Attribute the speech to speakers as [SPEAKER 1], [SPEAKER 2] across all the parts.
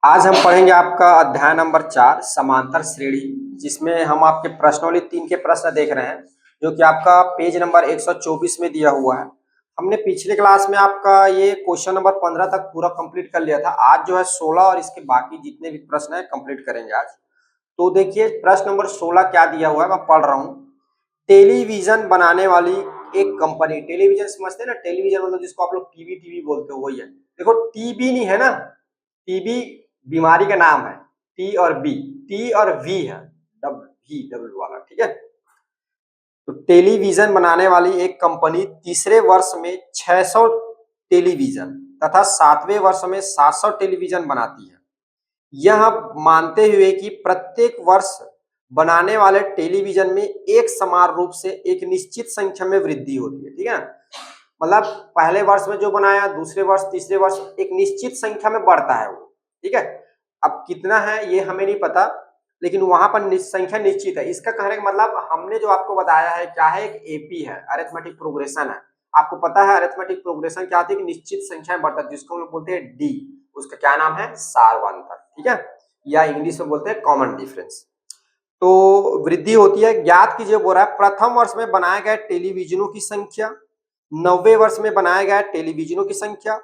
[SPEAKER 1] आज हम पढ़ेंगे आपका अध्याय नंबर 4 समांतर श्रेणी, जिसमें हम आपके प्रश्नावली 3 के प्रश्न देख रहे हैं, जो कि आपका पेज नंबर 124 में दिया हुआ है। हमने पिछले क्लास में आपका ये क्वेश्चन नंबर 15 तक पूरा कंप्लीट कर लिया था। आज जो है 16 और इसके बाकी जितने भी प्रश्न है कंप्लीट करेंगे आज। तो देखिए प्रश्न नंबर 16 क्या दिया हुआ है, मैं पढ़ रहा हूँ। टेलीविजन बनाने वाली एक कंपनी, टेलीविजन समझते हैं ना, टेलीविजन मतलब जिसको आप लोग टीवी टीवी बोलते हो, वही है। देखो टीबी नहीं है ना, टीबी बीमारी का नाम है। टी और बी, टी और वी है, डब्ल्यू वाला, ठीक है। तो टेलीविजन बनाने वाली एक कंपनी तीसरे वर्ष में 600 टेलीविजन तथा 7वें वर्ष में 700 टेलीविजन बनाती है। यह मानते हुए कि प्रत्येक वर्ष बनाने वाले टेलीविजन में एक समान रूप से एक निश्चित संख्या में वृद्धि होती है, ठीक है ना। मतलब पहले वर्ष में जो बनाया, दूसरे वर्ष, तीसरे वर्ष एक निश्चित संख्या में बढ़ता है वो, ठीक है। अब कितना है ये हमें नहीं पता, लेकिन वहां पर संख्या निश्चित है। इसका कहने का मतलब हमने जो आपको बताया है क्या है, एक एपी है, अरिथमेटिक प्रोग्रेशन है। आपको पता है अरिथमेटिक प्रोग्रेशन क्या होती है कि निश्चित संख्या में बढ़ता है, जिसको हम लोग बोलते हैं डी। उसका क्या नाम है, सारवांतर, ठीक है, या इंग्लिश में बोलते हैं कॉमन डिफरेंस। तो वृद्धि होती है। ज्ञात कीजिए, बोल रहा है प्रथम वर्ष में बनाए गए टेलीविजनों की संख्या, 90वें वर्ष में बनाए गए टेलीविजनों की संख्या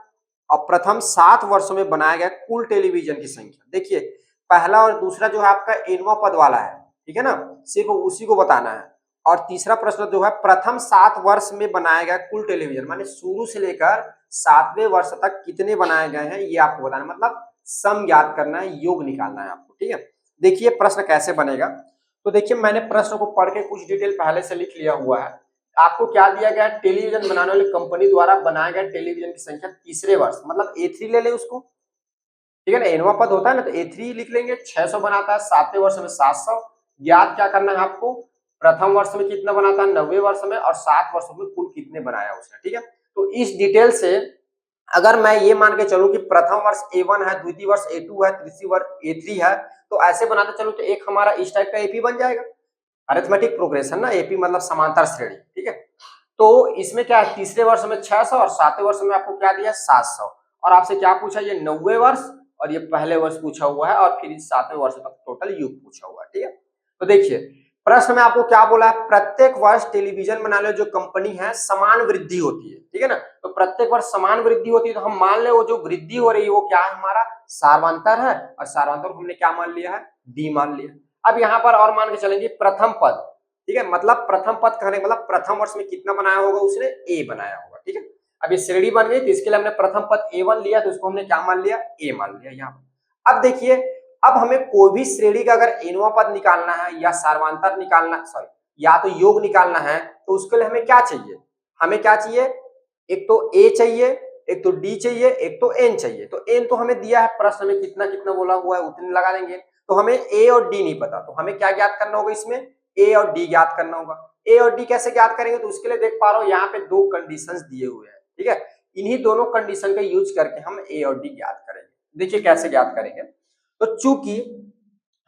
[SPEAKER 1] और प्रथम 7 वर्षों में बनाए गए कुल टेलीविजन की संख्या। देखिए पहला और दूसरा जो है आपका एनवा पद वाला है, ठीक है ना, सिर्फ उसी को बताना है। और तीसरा प्रश्न जो है प्रथम 7 वर्ष में बनाए गए कुल टेलीविजन, माने शुरू से लेकर 7वें वर्ष तक कितने बनाए गए हैं ये आपको बताना, मतलब सम ज्ञात करना है, योग निकालना है आपको, ठीक है। देखिए प्रश्न कैसे बनेगा। तो देखिए मैंने प्रश्न को पढ़ के कुछ डिटेल पहले से लिख लिया हुआ है। आपको क्या दिया गया, टेलीविजन बनाने वाली कंपनी द्वारा बनाए गए टेलीविजन की संख्या तीसरे वर्ष, मतलब ए3 ले लें उसको, ठीक है ना। एनवा पद होता है ना, तो ए3 लिख लेंगे। 600 बनाता है, 7वें वर्ष में 700। याद क्या करना है आपको, प्रथम वर्ष में कितना बनाता है 90वें वर्ष में, और 7 वर्षों में कुल कितने बनाया उसने, ठीक है। तो इस डिटेल से अगर मैं ये मान के चलूं कि प्रथम वर्ष A1 है, द्वितीय वर्ष A2 है, तीसरी वर्ष A3 है, तो ऐसे बनाते चलूं तो एक हमारा इस टाइप का एपी बन जाएगा। अरिथमेटिक प्रोग्रेशन ना, एपी मतलब समांतर श्रेणी, ठीक है। तो इसमें क्या है, तीसरे वर्ष में 600 और 7वें वर्ष में आपको क्या दिया 700। और आपसे क्या पूछा, ये 90वें वर्ष और ये पहले वर्ष पूछा हुआ है, और फिर इस 7वें वर्ष तक टोटल युग पूछा हुआ है, ठीक है। तो देखिए प्रश्न में आपको क्या बोला है, प्रत्येक वर्ष टेलीविजन बनाने वाली जो कंपनी है समान वृद्धि होती है, ठीक है ना। तो प्रत्येक वर्ष समान वृद्धि होती है, तो हम मान ले वो जो वृद्धि हो रही है वो क्या है, हमारा सारवांतर है, और सारवांतर को हमने क्या मान लिया है, डी मान लिया। अब यहाँ पर और मान के चलेंगे प्रथम पद, ठीक है, मतलब प्रथम पद कहने का मतलब प्रथम वर्ष में कितना बनाया होगा उसने, ए बनाया होगा, ठीक है। अब ये श्रेणी बन गई, तो इसके लिए हमने प्रथम पद A1 लिया, तो इसको हमने क्या मान लिया, ए मान लिया यहाँ पर। अब देखिए, अब हमें कोई भी श्रेणी का अगर एनवा पद निकालना है या सारवांतर निकालना, सॉरी, या तो योग निकालना है, तो उसके लिए हमें क्या चाहिए, हमें क्या चाहिए, एक तो ए चाहिए, एक तो डी चाहिए, एक तो एन चाहिए। तो एन तो हमें दिया है प्रश्न में, कितना कितना बोला हुआ है उतने लगा देंगे। तो हमें ए और डी नहीं पता, तो हमें क्या ज्ञात करना होगा, इसमें ए और डी ज्ञात करना होगा। ए और डी कैसे ज्ञात करेंगे, तो उसके लिए देख पा रहा हूं यहाँ पे दो कंडीशंस दिए हुए हैं, ठीक है। इन्हीं दोनों कंडीशन का यूज करके हम ए और डी ज्ञात करेंगे। देखिए कैसे ज्ञात करेंगे। तो चूंकि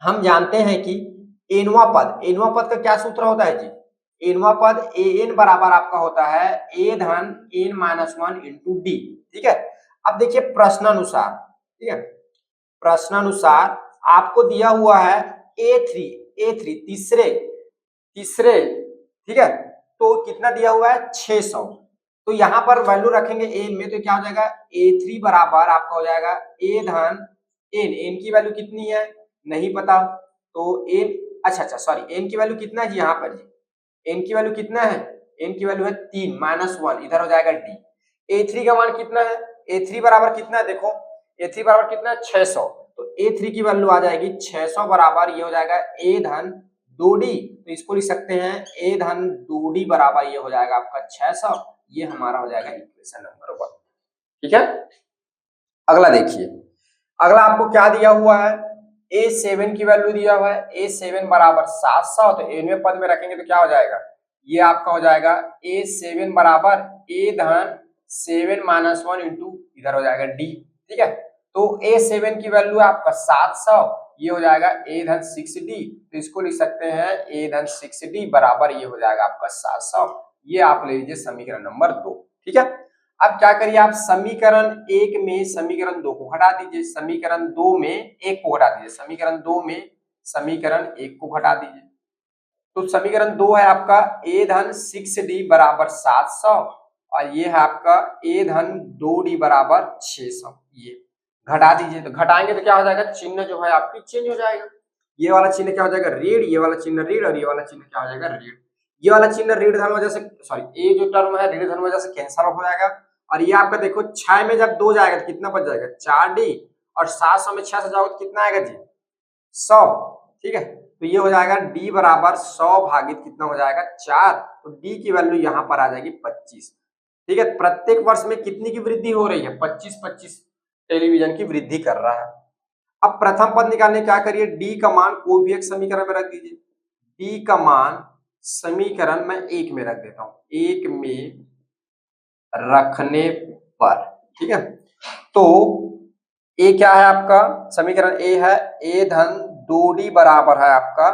[SPEAKER 1] हम जानते हैं कि एनवा पद, एनवा पद का क्या सूत्र होता है जी, एनवा पद ए एन बराबर आपका होता है ए धन n minus one into d, ठीक है। अब देखिए प्रश्नानुसार, ठीक है, प्रश्नानुसार आपको दिया हुआ है ए थ्री तीसरे तीसरे, ठीक है। तो कितना दिया हुआ है 600। तो यहां पर वैल्यू रखेंगे ए में, तो क्या हो जाएगा ए3 बराबर आपका हो जाएगा ए धन एन, एन की वैल्यू कितनी है नहीं पता, तो एन, अच्छा सॉरी, एन की वैल्यू कितना है जी, यहाँ पर जी एन की वैल्यू कितना है, एन की वैल्यू है 3 माइनस 1, इधर हो जाएगा डी। ए3 का मान कितना है, ए3 बराबर कितना है, देखो ए3 बराबर कितना है 600, तो ए3 की वैल्यू आ जाएगी 600 बराबर ये हो जाएगा ए धन 2d, तो इसको लिख सकते हैं ए धन 2d बराबर ये हो जाएगा आपका 600। ये हमारा हो जाएगा इक्वेशन नंबर 1, ठीक है। अगला देखिए, अगला आपको क्या दिया हुआ है, A7 की वैल्यू दिया हुआ है, A7 बराबर 700, तो एनवें पद में रखेंगे तो क्या हो जाएगा, ये आपका हो जाएगा A7 बराबर ए धन 7 माइनस 1 इंटू इधर हो जाएगा डी, ठीक है। तो A7 की वैल्यू है आपका 700, ये हो जाएगा ए धन 6d, तो इसको लिख सकते हैं ए धन 6d बराबर ये हो जाएगा आपका 700। ये आप ले लीजिए समीकरण नंबर 2, ठीक है। अब क्या करिए, आप समीकरण 1 में समीकरण 2 को घटा दीजिए, समीकरण 2 में 1 को घटा दीजिए, समीकरण 2 में समीकरण 1 को घटा दीजिए। तो समीकरण 2 है आपका a धन 6d बराबर 700 और ये है आपका a धन 2d बराबर 600। ये घटा दीजिए, तो घटाएंगे तो क्या हो जाएगा, चिन्ह जो है आपकी चेंज हो जाएगा। ये वाला चिन्ह क्या हो जाएगा, ऋण, ये वाला चिन्ह ऋण और ये वाला चिन्ह क्या हो जाएगा, ऋण। ये वाला चिन्ह ऋण धन वजह से, सॉरी ये जो टर्म है ऋण धन वजह से कैंसिल हो जाएगा। और ये आपका देखो 6 में जब 2 जाएगा तो कितना बच जाएगा, 4d और 700 में 6 से जाओगे तो कितना आएगा जी, 100। ठीक है, तो ये हो जाएगा d बराबर 100 भागित कितना हो जाएगा 4, तो d की वैल्यू यहाँ पर आ जाएगी 25। ठीक है, प्रत्येक वर्ष में कितनी की वृद्धि हो रही है, 25-25 टेलीविजन की वृद्धि कर रहा है। अब प्रथम पद निकालने क्या करिए, d का मान कोई भी एक समीकरण में रख दीजिए। d का मान समीकरण में 1 में रख देता हूं, 1 में रखने पर, ठीक है। तो a क्या है आपका, समीकरण a है a धन 2d बराबर है आपका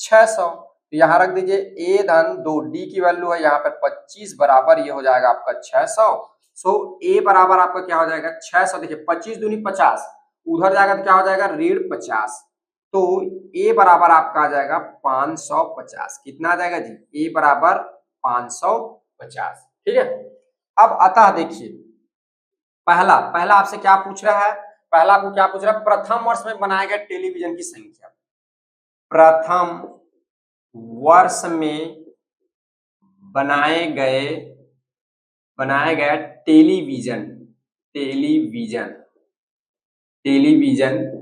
[SPEAKER 1] 600, तो यहां रख दीजिए a धन 2d की वैल्यू है यहाँ पर 25 बराबर ये हो जाएगा आपका 600। सो a बराबर आपका क्या हो जाएगा 600, देखिए 25 दूनी 50, उधर जाएगा तो क्या हो जाएगा ऋण 50, तो a बराबर आपका आ जाएगा 550। कितना आ जाएगा जी, a बराबर 550। ठीक है, अब अतः देखिए पहला आपसे क्या पूछ रहा है, पहला आपको क्या पूछ रहा है, प्रथम वर्ष में बनाए गए टेलीविजन की संख्या। प्रथम वर्ष में बनाए गए टेलीविजन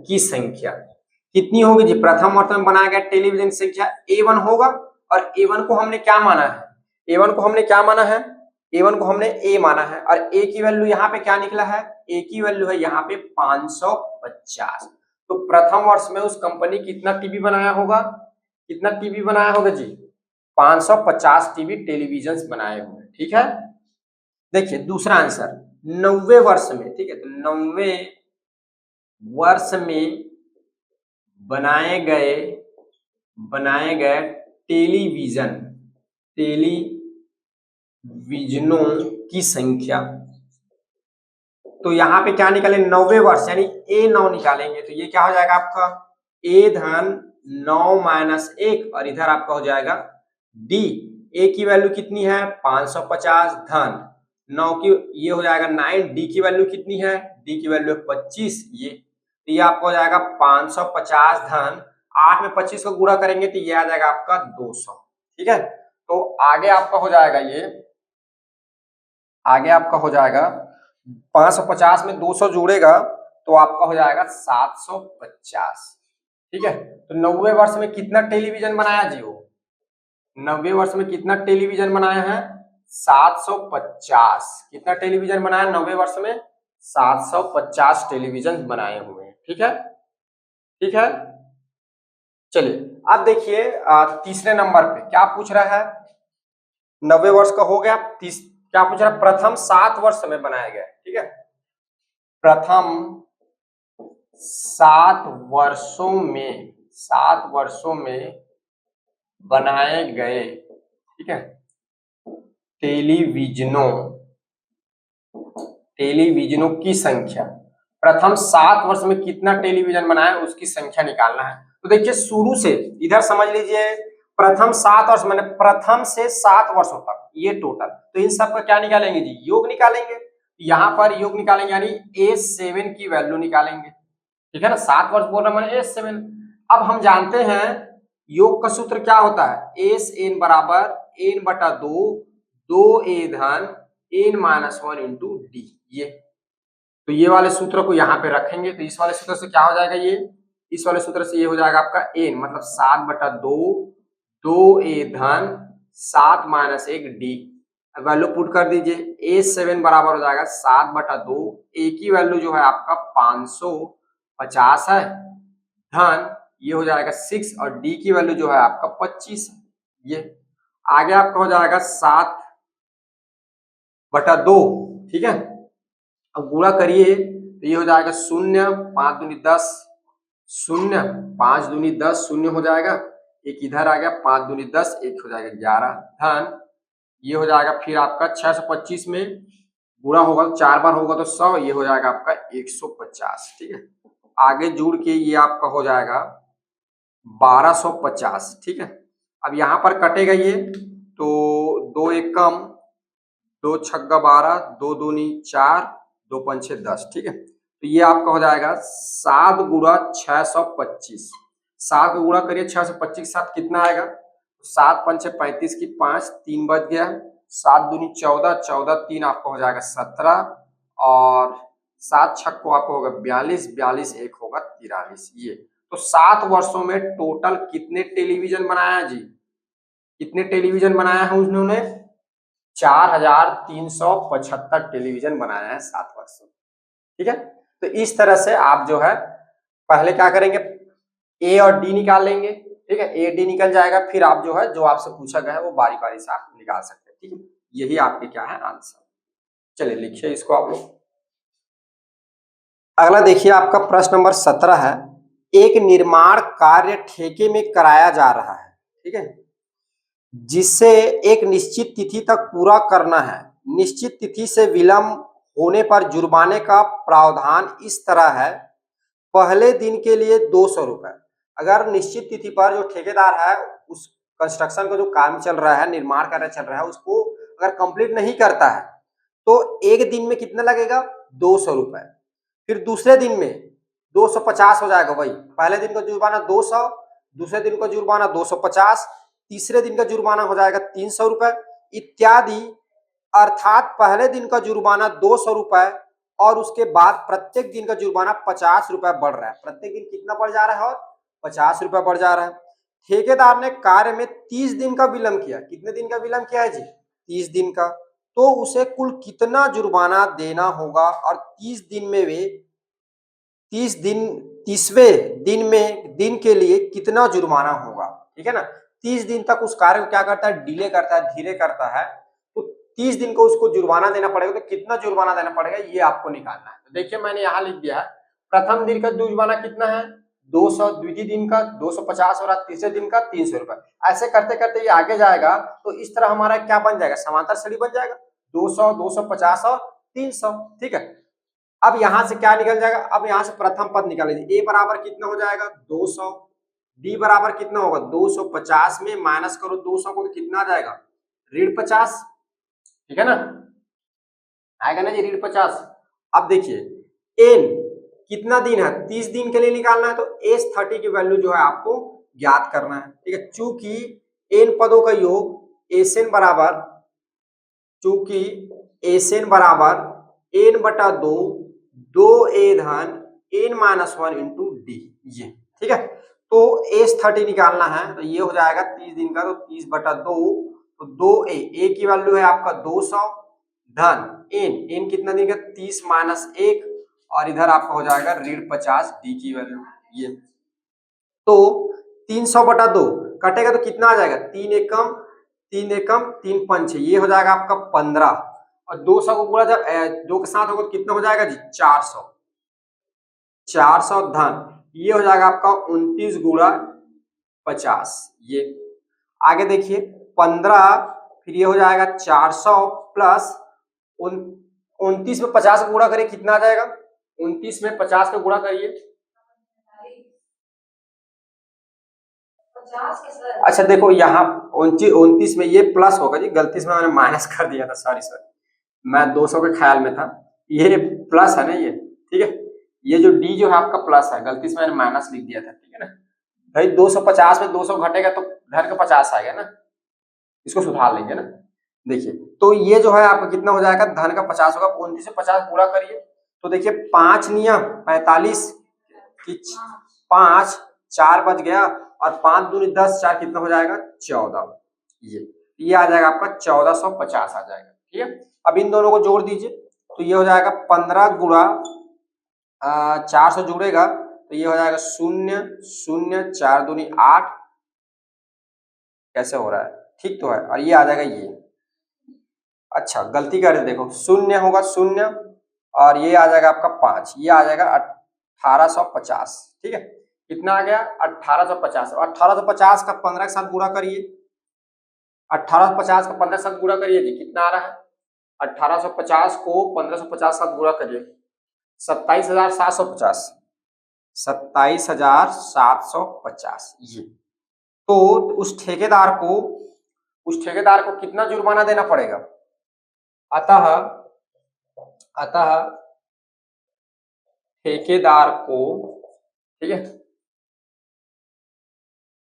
[SPEAKER 1] की संख्या कितनी होगी जी, प्रथम वर्ष में बनाया गया टेलीविजन की संख्या A1 होगा। और A1 को हमने क्या माना है, A1 को हमने क्या माना है, A1 को हमने A माना है और A की वैल्यू यहाँ पे क्या निकला है, A की वैल्यू है यहाँ पे 550। तो प्रथम वर्ष में उस कंपनी कितना टीवी बनाया होगा, कितना टीवी बनाया होगा जी, 550 टीवी टेलीविजन बनाए हुए। ठीक है, देखिए दूसरा आंसर 90 वर्ष में, ठीक है, तो 90 वर्ष में बनाए गए टेलीविजनों की संख्या। तो यहाँ पे क्या निकालें, 90 वर्ष यानी A9 निकालेंगे, तो ये क्या हो जाएगा आपका A धन 9 माइनस 1 और इधर आपका हो जाएगा D। A की वैल्यू कितनी है 550 धन 9 की, ये हो जाएगा 9। D की वैल्यू कितनी है, D की वैल्यू है 25, तो ये आपको हो जाएगा 550 धन 8 में 25 को गुणा करेंगे तो ये आ जाएगा आपका 200। ठीक है, तो आगे आपका हो जाएगा ये, आगे आपका हो जाएगा 550 में 200 जुड़ेगा तो आपका हो जाएगा 750। ठीक है, तो 90 वर्ष में कितना टेलीविजन बनाया जी, वो 90 वर्ष में कितना टेलीविजन बनाया है 750। कितना टेलीविजन बनाया 90 वर्ष में, 750 टेलीविजन बनाए हुए हैं। ठीक है, ठीक है, चलिए अब देखिए तीसरे नंबर पे क्या पूछ रहा है, 90 वर्ष का हो गया, क्या पूछ रहा है, प्रथम 7 वर्ष में बनाया गया। ठीक है, प्रथम 7 वर्षों में बनाए गए, ठीक है, टेलीविजनों की संख्या। प्रथम 7 वर्ष में कितना टेलीविजन बनाया उसकी संख्या निकालना है। तो देखिए शुरू से इधर समझ लीजिए, प्रथम 7 वर्ष मैंने प्रथम से 7 वर्षों तक ये टोटल, तो इन सब का क्या निकालेंगे जी, योग निकालेंगे। यहाँ पर योग निकालेंगे यानी A7 की वैल्यू निकालेंगे। ठीक है ना, 7 वर्ष बोल रहा मैंने A7। अब हम जानते हैं योग का सूत्र क्या होता है, SN बराबर n बटा 2a धन n माइनस 1 इंटू डी। ये तो ये वाले सूत्र को यहाँ पे रखेंगे, तो इस वाले सूत्र से क्या हो जाएगा, ये इस वाले सूत्र से ये हो जाएगा आपका n मतलब 7 बटा 2a धन 7 माइनस 1 डी। वैल्यू पुट कर दीजिए, A7 बराबर हो जाएगा 7 बटा 2, A की वैल्यू जो है आपका 550 है धन ये हो जाएगा 6 और D की वैल्यू जो है आपका 25 है। ये आगे आपका हो जाएगा 7 बटा 2। ठीक है, अब गुणा करिए तो ये हो जाएगा 0, 5 दूनी 10, 0, 5 दूनी 10, 0 हो जाएगा, एक इधर आ गया, 5 दूनी 10, एक हो जाएगा 11 धन ये हो जाएगा फिर आपका 625 में पूरा होगा तो 4 बार होगा तो 100, ये हो जाएगा आपका 150। ठीक है, आगे जुड़ के ये आपका हो जाएगा 1250। ठीक है, अब यहाँ पर कटेगा ये, तो 2 एक कम, 2 छक्का 12, 2 दूनी 4, 2 पंचे 10। ठीक है, तो ये आपका हो जाएगा 7 गुणा 625। 7 को गुणा करिए 625 साथ कितना आएगा, 7 पंचे 35 की 5, 3 बच गया, 7 दूनी 14, 14 3 आपको हो जाएगा 17, और 7 छक्को आपको होगा 42, 42 एक होगा 43। ये तो 7 वर्षों में टोटल कितने टेलीविजन बनाया जी, कितने टेलीविजन बनाया है उन्होंने, 4375 टेलीविजन बनाया है 7 वर्षों। ठीक है, तो इस तरह से आप जो है पहले क्या करेंगे, ए और डी निकाल लेंगे। ठीक है, ए डी निकल जाएगा, फिर आप जो है जो आपसे पूछा गया है वो बारी बारी से आप निकाल सकते हैं। ठीक है, यही आपके क्या है आंसर। चलिए लिखिए इसको आप लोग। अगला देखिए आपका प्रश्न नंबर 17 है, एक निर्माण कार्य ठेके में कराया जा रहा है। ठीक है, जिसे एक निश्चित तिथि तक पूरा करना है। निश्चित तिथि से विलंब होने पर जुर्माने का प्रावधान इस तरह है, पहले दिन के लिए 200 रुपए। अगर निश्चित तिथि पर जो ठेकेदार है उस कंस्ट्रक्शन का जो काम चल रहा है, निर्माण कार्य चल रहा है, उसको अगर कंप्लीट नहीं करता है तो एक दिन में कितना लगेगा, 200 रुपए। फिर दूसरे दिन में 250 हो जाएगा, वही पहले दिन का जुर्माना 200, दूसरे दिन का जुर्माना 250, तीसरे दिन का जुर्माना हो जाएगा 300 रुपए इत्यादि। अर्थात पहले दिन का जुर्माना 200 रुपए और उसके बाद प्रत्येक दिन का जुर्माना 50 रुपए बढ़ रहा है। प्रत्येक दिन कितना बढ़ जा रहा है, और 50 रुपए बढ़ जा रहा है। ठेकेदार ने कार्य में 30 दिन का विलंब किया। कितने दिन का विलंब किया है जी, 30 दिन का। तो उसे कुल कितना जुर्माना देना होगा, और 30 दिन में वे 30वें दिन के लिए कितना जुर्माना होगा। ठीक है ना, 30 दिन तक उस कार्य को क्या करता है, डिले करता है, धीरे करता है, तो 30 दिन को उसको जुर्माना देना पड़ेगा। तो कितना जुर्माना देना पड़ेगा ये आपको निकालना है। तो देखिए मैंने यहाँ लिख दिया है, प्रथम दिन का जुर्माना कितना है 200, द्वितीय दिन का 250 और तीसरे दिन का 300 रुपए। ऐसे करते करते ये आगे जाएगा तो इस तरह हमारा क्या बन जाएगा, समांतर श्रेणी बन जाएगा, 200, 250 और 300। ठीक है, अब यहां से क्या निकल जाएगा, अब यहां से प्रथम पद निकाल लीजिए। ए बराबर कितना हो जाएगा 200, डी बराबर कितना होगा 250 में माइनस करो 200 को तो कितना आ जाएगा ऋण 50। ठीक है ना, आएगा ना जी ऋण 50। अब देखिए एन कितना दिन है, 30 दिन के लिए निकालना है, तो एस 30 की वैल्यू जो है आपको ज्ञात करना है। ठीक है, चूंकि एन पदों का योग एस एन बराबर, चूंकि एस एन बराबर एन बटा 2 ए धन एन माइनस 1 इंटू डी। ये ठीक है, तो एस 30 निकालना है, तो ये हो जाएगा 30 दिन का, तो 30 बटा 2, तो 2 ए की वैल्यू है आपका 200 धन एन कितना दिन का 30 माइनस 1, और इधर आपका हो जाएगा ऋण 50 डी की वैल्यू। ये तो 300 बटा 2 कटेगा तो कितना आ जाएगा, 3 एकम 3 एकम 3 पंच, ये हो जाएगा आपका 15, और 200 को गुणा जब 2 के साथ होगा तो कितना हो जाएगा जी 400, 400 धन ये हो जाएगा आपका 29 गुणा 50। ये आगे देखिए 15, फिर ये हो जाएगा 400 प्लस 29 में 50 का गुणा करिए कितना आ जाएगा, 29 में 50 का गुणा करिए, अच्छा देखो यहाँ 29 में ये प्लस होगा जी, गलती से मैंने माइनस कर दिया था, सॉरी मैं 200 के ख्याल में था, ये प्लस है ना ये। ठीक है, ये जो डी जो है आपका प्लस है, गलती से मैंने माइनस लिख दिया था। ठीक है ना भाई, 250 में 200 घटेगा तो धन का 50 आएगा ना, इसको सुधार लेंगे ना। देखिए तो ये जो है आपका कितना हो जाएगा, धन का 50 होगा, 29 से 50 पूरा करिए, तो देखिए 5 नियम 45 की 5 4 बच गया, और 5 दूनी 10, 4 कितना हो जाएगा 14। ये आ जाएगा आपका 1450 आ जाएगा। ठीक है, अब इन दोनों को जोड़ दीजिए, तो ये हो जाएगा 15 गुणा 400 जुड़ेगा तो ये हो जाएगा 0 0 4 दूनी 8, कैसे हो रहा है, ठीक तो है, और ये आ जाएगा ये, अच्छा गलती कर देखो 0 होगा 0, और ये आ जाएगा आपका 5, ये आ जाएगा 1850। ठीक है, कितना आ गया 1850, 1850 का 15 के साथ गुणा करिए, 1850 का 15 के साथ गुणा करिए जी, कितना आ रहा है 1850 को 1550 साथ गुणा करिए, 27,750, 27,750 ये। तो उस ठेकेदार को कितना जुर्माना देना पड़ेगा? अतः ठेकेदार को, ठीक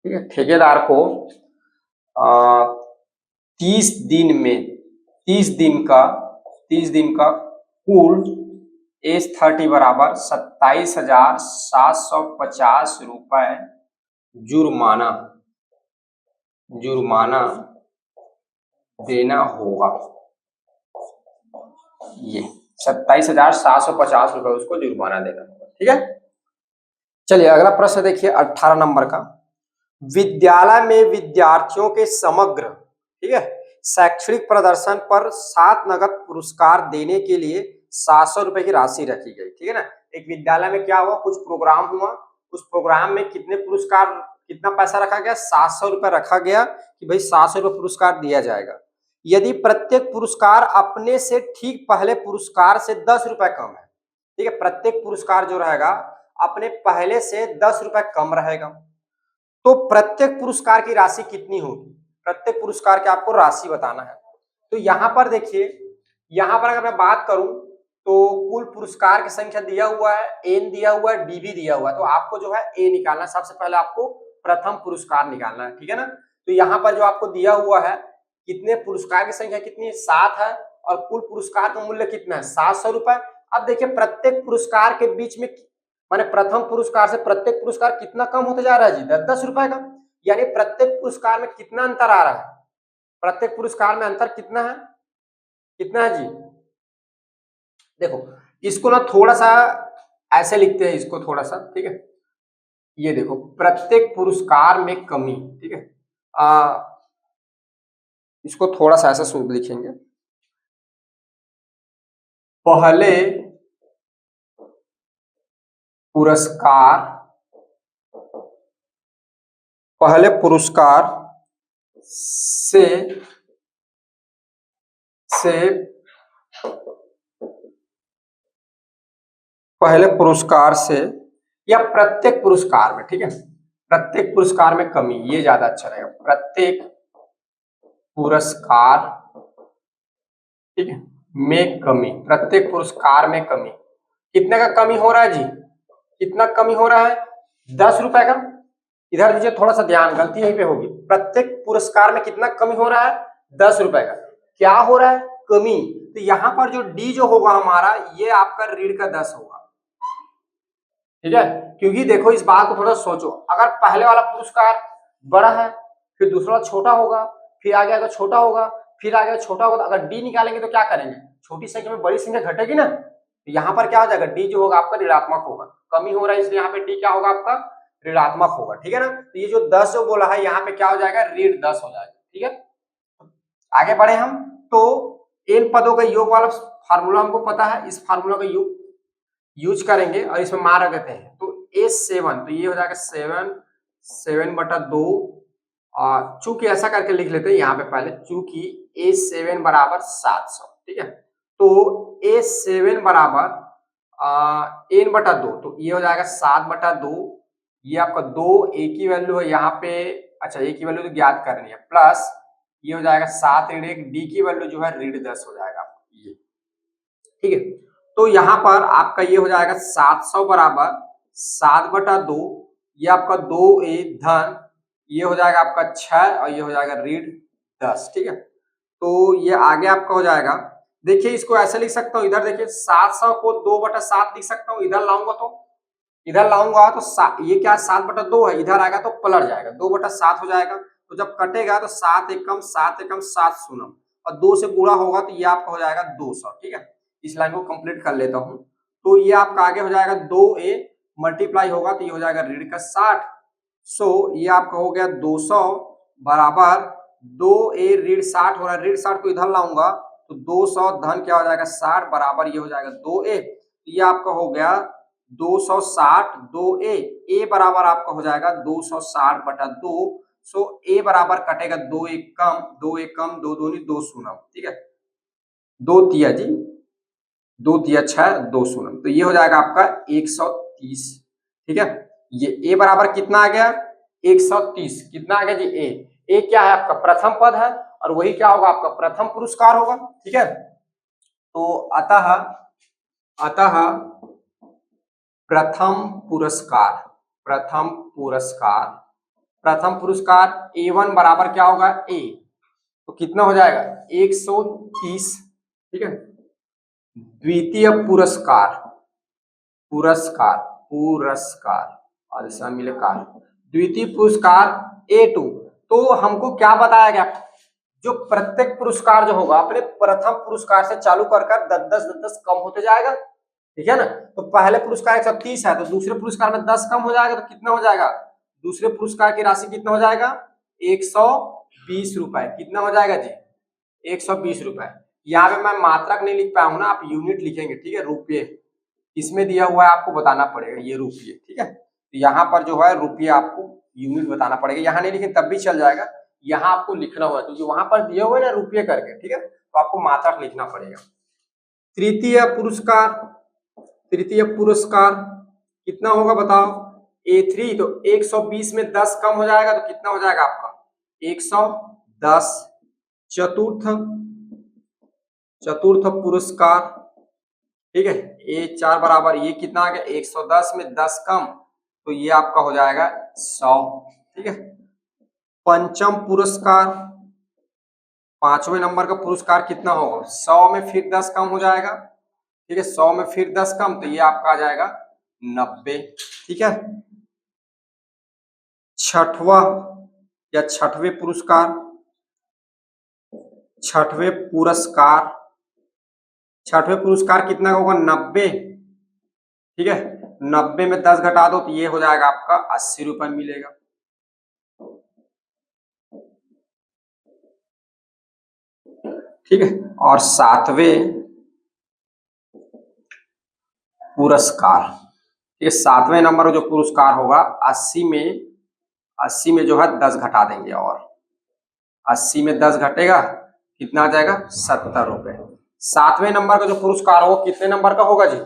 [SPEAKER 1] है, ठेकेदार को 30 दिन का कुल S30 बराबर 27,750 रुपए जुर्माना देना होगा। ये 27,750 रुपए उसको जुर्माना देना होगा, ठीक है। चलिए अगला प्रश्न देखिए 18 नंबर का। विद्यालय में विद्यार्थियों के समग्र, ठीक है, शैक्षणिक प्रदर्शन पर 7 नगद पुरस्कार देने के लिए 700 रुपए की राशि रखी गई, ठीक है ना। एक विद्यालय में क्या हुआ, कुछ प्रोग्राम हुआ, उस प्रोग्राम में कितना पैसा रखा गया, 700 रुपए रखा गया कि भाई 700 रुपए पुरस्कार दिया जाएगा। यदि प्रत्येक पुरस्कार अपने से ठीक पहले पुरस्कार से 10 रुपए कम है, ठीक है, प्रत्येक पुरस्कार जो रहेगा अपने पहले से 10 रुपए कम रहेगा, तो प्रत्येक पुरस्कार की राशि कितनी होगी? प्रत्येक पुरस्कार की आपको राशि बताना है। तो यहाँ पर देखिए, यहाँ पर अगर मैं बात करूं तो कुल पुरस्कार की संख्या दिया हुआ है, एन दिया हुआ है, डी भी दिया हुआ है, तो आपको जो है ए निकालना है। सबसे पहले आपको प्रथम पुरस्कार निकालना है, ठीक है ना। तो यहाँ पर जो आपको दिया हुआ है, कितने पुरस्कार की संख्या कितनी है, 7 है, और कुल पुरस्कार का मूल्य कितना है, 700 रुपए। अब देखिए प्रत्येक पुरस्कार के बीच में, माने प्रथम पुरस्कार से प्रत्येक पुरस्कार कितना कम होता जा रहा है जी, 10-10 रुपए का, यानी प्रत्येक पुरस्कार में कितना अंतर आ रहा है, प्रत्येक पुरस्कार में अंतर कितना है जी। देखो इसको ना थोड़ा सा ऐसे लिखते हैं इसको थोड़ा सा, ठीक है। ये देखो प्रत्येक पुरस्कार में कमी, ठीक है, इसको थोड़ा सा ऐसा शुभ लिखेंगे। पहले पुरस्कार से या प्रत्येक पुरस्कार में, ठीक है, प्रत्येक पुरस्कार में कमी, ये ज्यादा अच्छा रहेगा। प्रत्येक पुरस्कार, ठीक है, में कमी, प्रत्येक पुरस्कार में कमी। कितने का कमी हो रहा है जी, कितना कमी हो रहा है, 10 रुपए का। इधर दीजिए थोड़ा सा ध्यान, गलती यहीं पे होगी। प्रत्येक पुरस्कार में कितना कमी हो रहा है, 10 रुपए का। क्या हो रहा है, कमी। तो यहाँ पर जो डी जो होगा हमारा, ये आपका ऋण का 10 होगा, ठीक है। क्योंकि देखो इस बात को थोड़ा सोचो, अगर पहले वाला पुरस्कार बड़ा है, फिर दूसरा छोटा होगा, फिर आगे आगे छोटा होगा, फिर आगे छोटा होगा, तो अगर डी निकालेंगे तो क्या करेंगे, छोटी संख्या में बड़ी संख्या घटेगी ना। तो यहाँ पर क्या हो जाएगा, डी जो होगा आपका ऋणात्मक होगा, कमी हो रहा है इसलिए यहाँ पे डी क्या होगा आपका ऋणात्मक होगा, ठीक है ना। तो ये जो 10 जो बोला है यहाँ पे क्या हो जाएगा, ऋण 10 हो जाएगा, ठीक है। आगे बढ़े हम, तो इन पदों का योग वाला फार्मूला हमको पता है, इस फार्मूला का यूज करेंगे और इसमें मान रख देते हैं। तो A7, तो ये हो जाएगा 7/2, चूंकि ऐसा करके लिख लेते हैं यहाँ पे पहले, चूंकि A7 बराबर 700, ठीक है। तो A7 बराबर N/2, तो ये हो जाएगा 7/2, ये आपका 2 A की वैल्यू है यहाँ पे, अच्छा A की वैल्यू तो ज्ञात करनी है, प्लस ये हो जाएगा 7-1, डी की वैल्यू जो है ऋण 10 हो जाएगा ये, ठीक है। तो यहाँ पर आपका ये हो जाएगा 700 बराबर 7/2, ये आपका 2A धन, ये हो जाएगा आपका 6 और ये हो जाएगा ऋण 10, ठीक है। तो ये आगे आपका हो जाएगा, देखिए इसको ऐसे लिख सकता हूँ, इधर देखिए 700 को 2/7 लिख सकता हूँ, इधर लाऊंगा तो ये क्या 7/2 है, इधर आएगा तो पलट जाएगा, 2/7 हो जाएगा। तो जब कटेगा तो 7 एकम 7 शून्य, और 2 से गुणा होगा तो ये आपका हो जाएगा 200, ठीक है। इस लाइन को कंप्लीट कर लेता हूं, तो ये आपका आगे हो जाएगा 2A मल्टीप्लाई होगा तो ये हो जाएगा ऋण का 60। सो ये आपका हो गया 200 बराबर 2A ऋण 60 हो रहा है, ऋण 60 को इधर लाऊंगा तो 200 धन क्या हो जाएगा 60 बराबर ये हो जाएगा 2A, ये आपका हो गया 260 2A, A बराबर आपका हो जाएगा 260/2। सो A बराबर कटेगा 2 1 कम 2 1 कम 2 दूनी 2 शून्य, ठीक है। दो तिया जी, दो तिया 6, दो शून्य, तो ये हो जाएगा आपका 130। ठीक है, ये ए बराबर कितना आ गया 130, कितना आ गया जी ए क्या है आपका प्रथम पद है, और वही क्या होगा आपका प्रथम पुरस्कार होगा। ठीक है, तो अतः अतः प्रथम पुरस्कार, प्रथम पुरस्कार, प्रथम पुरस्कार A1 बराबर क्या होगा ए, तो कितना हो जाएगा 130। ठीक है, द्वितीय पुरस्कार, पुरस्कार पुरस्कार और शामिल कार, द्वितीय पुरस्कार A2, तो हमको क्या बताया गया, जो प्रत्येक पुरस्कार जो होगा अपने प्रथम पुरस्कार से चालू कर 10 कम होते जाएगा। ठीक है ना, तो पहले पुरस्कार 130 है, तो दूसरे पुरस्कार में 10 कम हो जाएगा, तो कितना हो जाएगा, दूसरे पुरस्कार की राशि कितना हो जाएगा 120 रुपए, कितना हो जाएगा जी 120 रुपए। यहाँ पे मैं मात्रक नहीं लिख पाया हूं ना, आप यूनिट लिखेंगे। ठीक है, रुपये इसमें दिया हुआ है, आपको बताना पड़ेगा ये रुपये। ठीक है, तो यहाँ पर जो है रुपये आपको यूनिट बताना पड़ेगा, यहाँ नहीं लिखें तब भी चल जाएगा, यहाँ आपको लिखना होगा क्योंकि वहां पर दिए हुए ना रुपये करके। ठीक है, तो आपको मात्रक लिखना पड़ेगा। तृतीय पुरस्कार, तृतीय पुरस्कार कितना होगा बताओ A3, तो 120 में 10 कम हो जाएगा, तो कितना हो जाएगा आपका 110। चतुर्थ, चतुर्थ पुरस्कार, ठीक है A4 बराबर ये कितना आ गया 110 में 10 कम, तो ये आपका हो जाएगा 100। ठीक है, पंचम पुरस्कार, पांचवें नंबर का पुरस्कार कितना होगा 100 में फिर 10 कम हो जाएगा। ठीक है, 100 में फिर 10 कम, तो ये आपका आ जाएगा 90। ठीक है, छठवा या छठवें पुरस्कार, छठवें पुरस्कार, छठवें पुरस्कार कितना होगा 90। ठीक है, 90 में 10 घटा दो, तो ये हो जाएगा आपका 80 रुपए मिलेगा। ठीक है, और सातवें पुरस्कार, ये सातवें नंबर जो पुरस्कार होगा 80 में जो है 10 घटा देंगे, और 80 में 10 घटेगा कितना आ जाएगा 70 रुपए। सातवें नंबर का जो पुरस्कार हो कितने नंबर का होगा जी,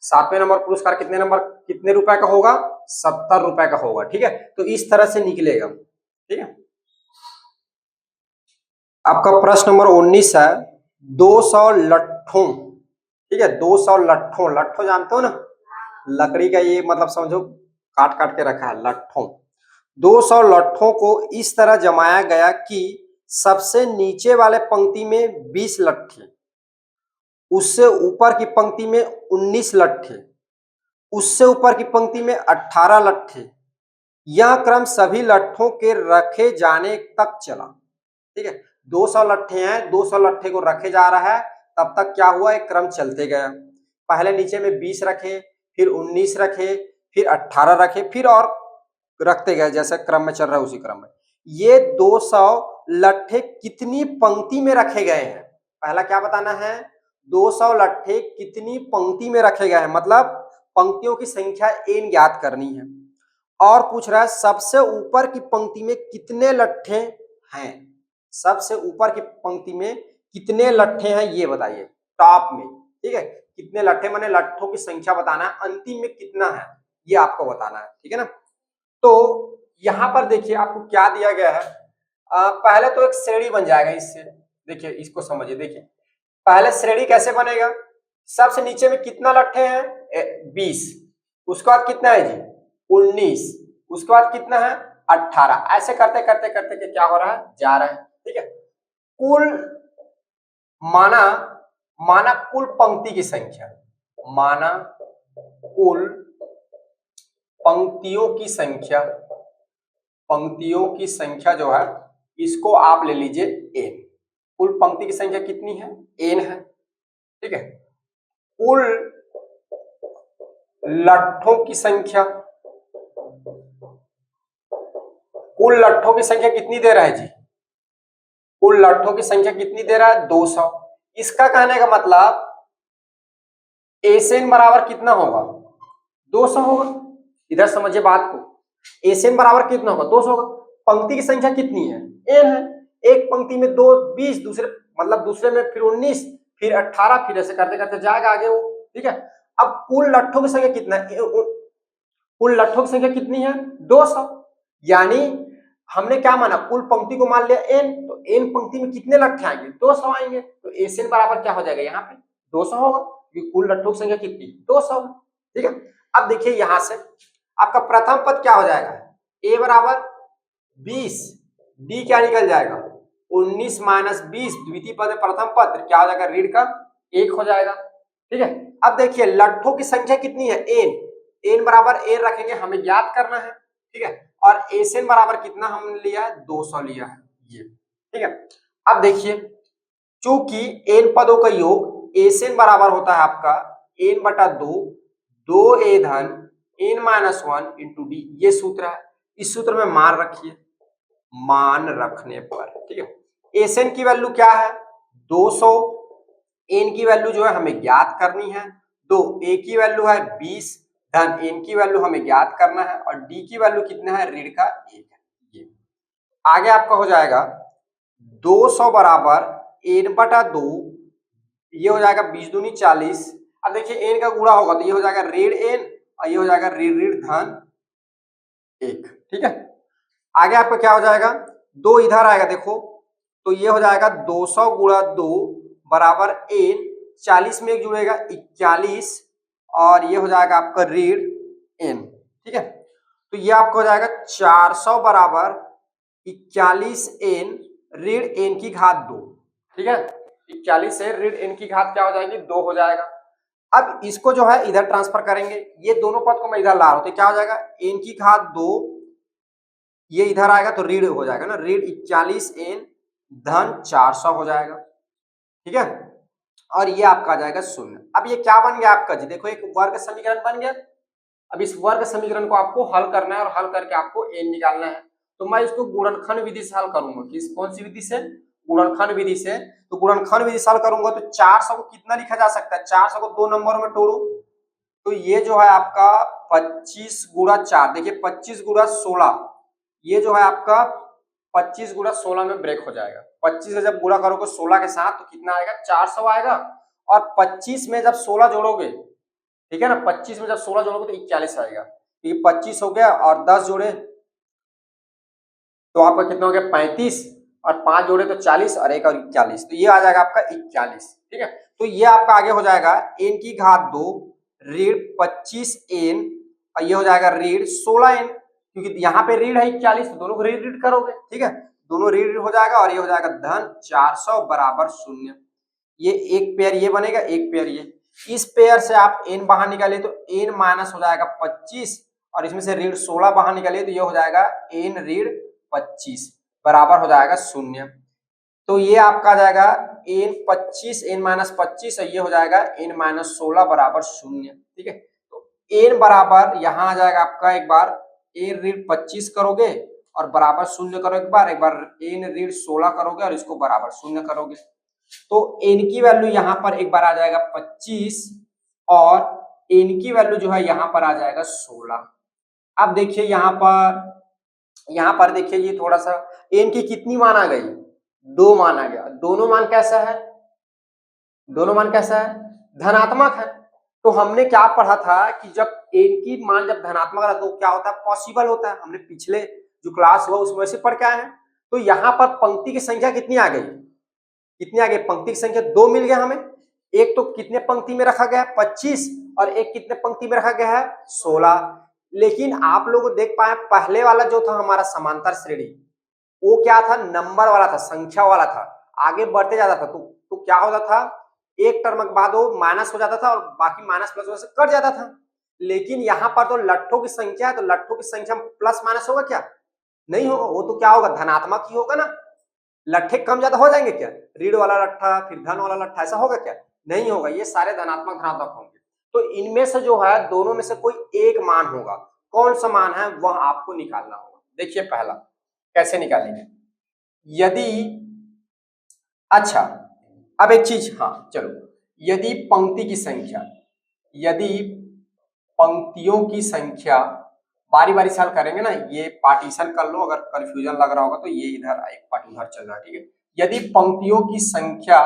[SPEAKER 1] सातवें नंबर पुरस्कार कितने रुपए का होगा 70 रुपए का होगा। ठीक है, तो इस तरह से निकलेगा। ठीक है, आपका प्रश्न नंबर 19 है 200 लट्ठों। ठीक है, 200 लट्ठों, लट्ठों जानते हो ना, लकड़ी का ये मतलब समझो काट काट के रखा है लट्ठों। 200 लट्ठों को इस तरह जमाया गया कि सबसे नीचे वाले पंक्ति में 20 लट्ठे, उससे ऊपर की पंक्ति में 19 लट्ठे, उससे ऊपर की पंक्ति में 18 लट्ठे, यह क्रम सभी लट्ठों के रखे जाने तक चला। ठीक है, 200 लट्ठे हैं, 200 लट्ठे को रखे जा रहा है, तब तक क्या हुआ एक क्रम चलते गया, पहले नीचे में 20 रखे, फिर 19 रखे, फिर 18 रखे, फिर और रखते गए, जैसे क्रम में चल रहा है उसी क्रम में। ये 200 लट्ठे कितनी पंक्ति में रखे गए हैं, पहला क्या बताना है 200 लट्ठे कितनी पंक्ति में रखे गए हैं, मतलब पंक्तियों की संख्या n ज्ञात करनी है। और पूछ रहा है सबसे ऊपर की पंक्ति में कितने लट्ठे हैं, सबसे ऊपर की पंक्ति में कितने लट्ठे हैं ये बताइए टॉप में। ठीक है, कितने लट्ठे माने लट्ठों की संख्या बताना है, अंतिम में कितना है ये आपको बताना है। ठीक है ना, तो यहां पर देखिए आपको क्या दिया गया है, पहले तो एक श्रेणी बन जाएगा इससे, देखिए इसको समझिए। देखिए पहले श्रेणी कैसे बनेगा, सबसे नीचे में कितना लट्ठे हैं 20, उसके बाद कितना है जी 19, उसके बाद कितना है 18, ऐसे करते करते करते के क्या हो रहा है जा रहा है। ठीक है, कुल माना कुल पंक्ति की संख्या, माना कुल पंक्तियों की संख्या, पंक्तियों की संख्या जो है इसको आप ले लीजिए n, कुल पंक्ति की संख्या कितनी है n है। ठीक है, कुल लट्ठों की संख्या, कुल लट्ठों की संख्या कितनी दे रहा है जी, कुल लट्ठों की संख्या कितनी दे रहा है 200। इसका कहने का मतलब एसएन बराबर कितना होगा 200 होगा, इधर समझिए बात को, एसएन बराबर कितना होगा 200 होगा, पंक्ति की संख्या कितनी है n है, एक पंक्ति में 20, दूसरे मतलब दूसरे में फिर 19, फिर 18, फिर ऐसे करते करते जाएगा आगे वो, ठीक है। अब कुल लट्ठों की संख्या कितना है, कुल लट्ठों की संख्या कितनी है 200, यानी हमने क्या माना, कुल पंक्ति को मान लिया n, तो n पंक्ति में कितने लट्ठे आएंगे 200 आएंगे, तो SN बराबर क्या हो जाएगा यहाँ पे 200 होगा, क्योंकि कुल लट्ठों की संख्या कितनी 200, ठीक है। अब देखिए यहां से आपका प्रथम पद क्या हो जाएगा, a बराबर 20, d क्या निकल जाएगा 19 माइनस 20, द्वितीय पद में प्रथम पद क्या हो जाएगा, ऋण का 1 हो जाएगा, ठीक है। अब देखिए लट्ठों की संख्या कितनी है n बराबर n रखेंगे, हमें ज्ञात करना है, ठीक है। और SN बराबर कितना हमने लिया है 200 लिया है ये, ठीक है। अब देखिए चूंकि n पदों का योग SN बराबर होता है आपका n बटा 2, 2a धन n माइनस 1 इंटू डी, ये सूत्र है। इस सूत्र में मान रखिए, मान रखने पर, ठीक है, SN की वैल्यू क्या है 200, n की वैल्यू जो है हमें ज्ञात करनी है, तो a की वैल्यू है 20 धन n की वैल्यू हमें ज्ञात करना है, और d की वैल्यू कितना है ऋण का 1 है। ये आगे आपका हो जाएगा 200 बराबर n बटा 2, ये हो जाएगा 20 दूनी 40। अब देखिए n का गुणा होगा तो ये हो जाएगा ऋण n, और ये हो जाएगा ऋण ऋण धन 1, ठीक है। आगे आपका क्या हो जाएगा, 2 इधर आएगा देखो, तो ये हो जाएगा 200 गुणा 2 बराबर n, 40 में एक जुड़ेगा 41, और ये हो जाएगा आपका ऋण n, ठीक है। तो ये आपका हो जाएगा 400 बराबर 41n ऋण n की घात 2, ठीक है। 41 से ऋण n की घात क्या हो जाएगी 2 हो जाएगा। अब इसको जो है इधर ट्रांसफर करेंगे, ये दोनों पद को मैं इधर ला रहा हूं, तो क्या हो जाएगा n की घात 2, ये इधर आएगा तो ऋण हो जाएगा ना, ऋण 41n धन 400 हो जाएगा, ठीक है। और ये आपका आ जाएगा 0। अब ये क्या बन गया आपका जी, देखो एक वर्ग समीकरण बन गया। अब इस वर्ग समीकरण को आपको हल करना है, और हल करके आपको n निकालना है। तो मैं इसको गुणनखंड विधि से हल करूंगा, किस कौन सी विधि से, गुणनखंड विधि से। तो गुणनखंड विधि से हल करूंगा तो 400 को कितना लिखा जा सकता है, 400 को 2 नंबरों में तोड़ो, तो ये जो है आपका 25 गुणा 4, देखिए 25 गुणा 16, ये जो है आपका 25 गुणा 16 में ब्रेक हो जाएगा। 25 से जब गुणा करोगे 16 के साथ तो कितना आएगा 400 आएगा, और 25 में जब 16 जोड़ोगे, ठीक है ना, 25 में जब 16 जोड़ोगे तो 41 आएगा। तो ये 25 हो गया और 10 जोड़े तो आपका कितना हो गया 35, और 5 जोड़े तो 40, और 1 और 41, तो ये आ जाएगा आपका 41, ठीक है। तो ये आपका आगे हो जाएगा n की घात 2 ऋण 25n, और ये हो जाएगा ऋण 16n, क्योंकि यहाँ पे ऋण है 41, तो दोनों को ऋण ऋण करोगे, ठीक है, दोनों ऋण ऋण हो जाएगा, और ये हो जाएगा धन 400 बराबर 0। ये एक पेयर ये बनेगा, एक पेयर ये, इस पेयर से आप n बाहर निकालिए तो n माइनस हो जाएगा 25, और इसमें से ऋण 16 बाहर निकालिए तो ये हो जाएगा n ऋण 25 बराबर हो जाएगा 0। तो ये आपका आ जाएगा n 25, n माइनस 25, और ये हो जाएगा n माइनस 16 बराबर 0, ठीक है। तो n बराबर यहाँ आ जाएगा आपका, एक बार n ऋण 25 करोगे और बराबर 0 करो, एक बार n ऋण 16 करोगे और इसको बराबर 0 करोगे, तो n की वैल्यू यहाँ पर एक बार आ जाएगा 25, और n की वैल्यू जो है यहाँ पर आ जाएगा 16। अब देखिए यहाँ पर देखिए ये थोड़ा सा n की कितनी मान आ गई, 2 मान आ गया। दोनों मान कैसा है, दोनों मान कैसा है धनात्मक है। तो हमने क्या पढ़ा था कि जब n की मान जब धनात्मक है तो क्या होता है पॉसिबल होता है, हमने पिछले जो क्लास हुआ उसमें से पढ़ के आए हैं। तो यहाँ पर पंक्ति की संख्या कितनी आ गई, कितनी आ गई, पंक्ति की संख्या 2 मिल गया हमें। एक तो कितने पंक्ति में रखा गया है 25, और एक कितने पंक्ति में रखा गया है 16। लेकिन आप लोग देख पाए पहले वाला जो था हमारा समांतर श्रेणी, वो क्या था नंबर वाला था, संख्या वाला था, आगे बढ़ते जाता था, तो क्या होता था एक टर्म के बाद वो माइनस हो जाता था और बाकी माइनस प्लस से कट जाता था। लेकिन यहाँ पर तो लट्ठों की संख्या है, तो लट्ठों की संख्या प्लस माइनस होगा क्या, नहीं होगा, वो तो क्या होगा धनात्मक ही होगा ना। लट्ठे कम ज्यादा हो जाएंगे क्या, ऋण वाला लट्ठा फिर धन वाला लट्ठा, ऐसा होगा क्या, नहीं होगा, ये सारे धनात्मक धनात्मक होंगे। तो इनमें से जो है दोनों में से कोई एक मान होगा, कौन सा मान है वह आपको निकालना होगा। देखिए पहला कैसे निकालेंगे, यदि अच्छा अब एक चीज, हाँ चलो, यदि पंक्ति की संख्या, यदि पंक्तियों की संख्या, बारी बारी से हल करेंगे ना, ये पार्टीशन कर लो, अगर कंफ्यूजन लग रहा होगा तो ये इधर एक पार्ट उधर चल रहा है, ठीक है। यदि पंक्तियों की संख्या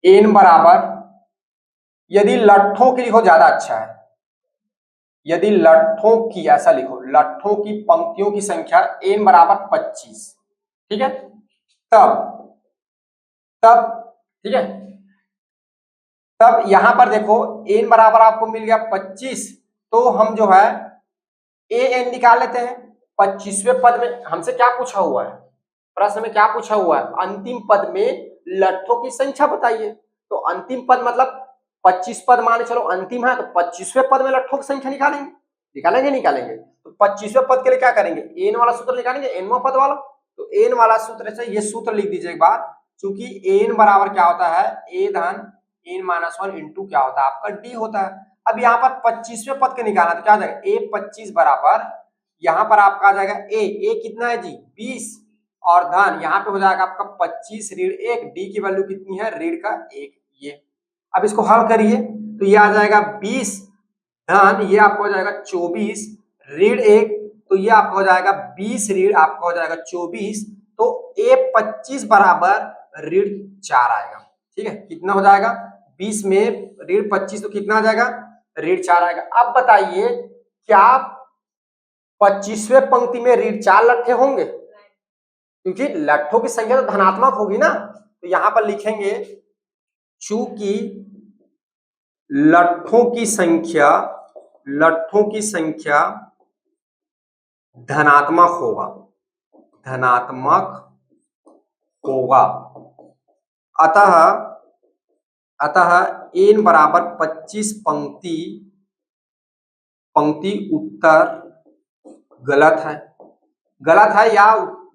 [SPEAKER 1] n बराबर, यदि लट्ठों की लिखो ज्यादा अच्छा है, यदि लट्ठों की, ऐसा लिखो, लट्ठों की पंक्तियों की संख्या n बराबर 25, ठीक है, तब तब ठीक है, तब यहां पर देखो n बराबर आपको मिल गया 25, तो हम जो है an निकाल लेते हैं। 25वें पद में हमसे क्या पूछा हुआ है, प्रश्न में क्या पूछा हुआ है, अंतिम पद में लट्ठों की संख्या बताइए। तो अंतिम पद मतलब 25 पद मान चलो अंतिम है, तो 25वें पद में लट्ठों की संख्या निकालेंगे, निकालेंगे। तो 25वें पद के लिए क्या करेंगे, एन वाला सूत्र निकालेंगे, एनवां पद वाला। तो एन वाला सूत्र से ये सूत्र लिख दीजिए एक बार, क्योंकि एन बराबर क्या होता है, ए धन एन माइनस 1 इंटू क्या होता है आपका डी होता है। अब यहाँ पर 25वें पद के निकालना, तो क्या हो जाएगा, ए 25 बराबर, यहाँ पर आपका आ जाएगा ए कितना है जी 20, और धन यहाँ पे हो जाएगा आपका 25 ऋण 1, डी की वैल्यू कितनी है, ऋण का 1। ये अब इसको हल करिए, तो ये आ जाएगा 20 धन ये आपको हो जाएगा 24 ऋण 1, तो ये आपका हो जाएगा 20 ऋण आपका हो जाएगा 24, तो ए 25 बराबर ऋण 4 आएगा। ठीक है, कितना हो जाएगा, 20 में ऋण 25 तो कितना आ जाएगा, ऋण 4 आएगा। अब बताइए क्या 25वें पंक्ति में ऋण 4 लट्ठे होंगे, क्योंकि लट्ठों की संख्या तो धनात्मक होगी ना। तो यहां पर लिखेंगे चूंकि लट्ठों की संख्या धनात्मक होगा, अतः n बराबर 25 पंक्ति उत्तर गलत है या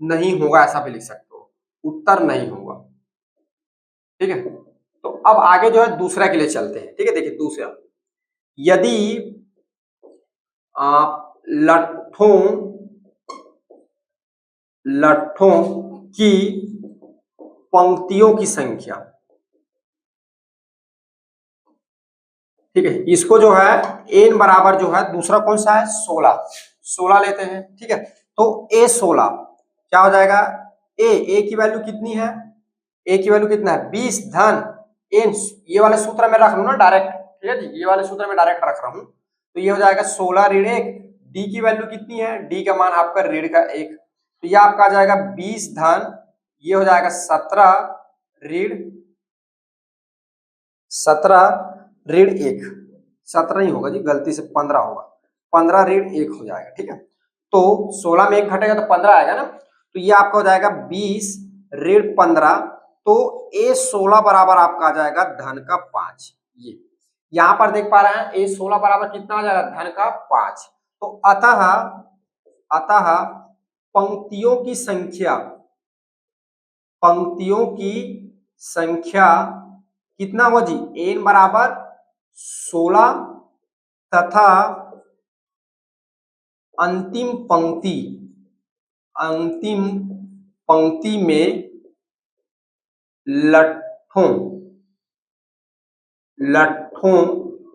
[SPEAKER 1] नहीं होगा, ऐसा भी लिख सकते हो, उत्तर नहीं होगा। ठीक है, तो अब आगे जो है दूसरा के लिए चलते हैं। ठीक है, देखिए दूसरा, यदि लट्ठों की पंक्तियों की संख्या, ठीक है, इसको जो है n बराबर जो है दूसरा कौन सा है, 16 लेते हैं। ठीक है, तो a 16 क्या हो जाएगा, a की वैल्यू कितनी है, a की वैल्यू कितना है 20 धन n, ये वाले सूत्र में रख लू ना डायरेक्ट, ठीक है जी, ये वाले सूत्र में डायरेक्ट रख रहा हूं, तो ये हो जाएगा 16 ऋण 1, d की वैल्यू कितनी है, d का मान आपका ऋण का 1, तो ये आपका आ जाएगा 20 धन ये हो जाएगा 17 ऋण 1, 17 नहीं होगा जी, गलती से 15 होगा, 15 ऋण 1 हो जाएगा। ठीक है, तो 16 में 1 घटेगा तो 15 आएगा ना, तो ये आपका हो जाएगा 20 ऋण 15, तो a 16 बराबर आपका आ जाएगा धन का 5। ये यहां पर देख पा रहे हैं a 16 बराबर कितना आ जाएगा, धन का 5। तो अतः पंक्तियों की संख्या कितना हुआ जी, n बराबर 16 तथा अंतिम पंक्ति में लट्ठों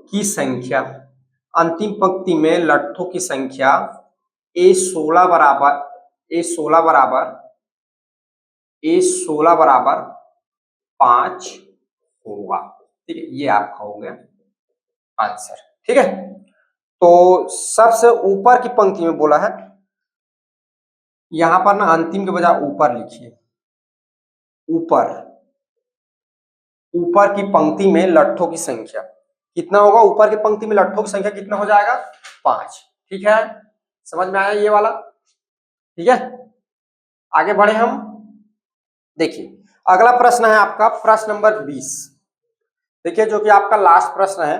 [SPEAKER 1] की संख्या, अंतिम पंक्ति में लट्ठों की संख्या a 16 बराबर 5 होगा। ठीक है, ये आपका हो गया आंसर। ठीक है, तो सबसे ऊपर की पंक्ति में बोला है, यहां पर ना अंतिम के बजाय ऊपर लिखिए, ऊपर की पंक्ति में लट्ठों की संख्या कितना होगा, ऊपर की पंक्ति में लट्ठों की संख्या कितना हो जाएगा, 5। ठीक है, समझ में आया ये वाला। ठीक है, आगे बढ़े हम, देखिए अगला प्रश्न है आपका प्रश्न नंबर 20। देखिए जो कि आपका लास्ट प्रश्न है,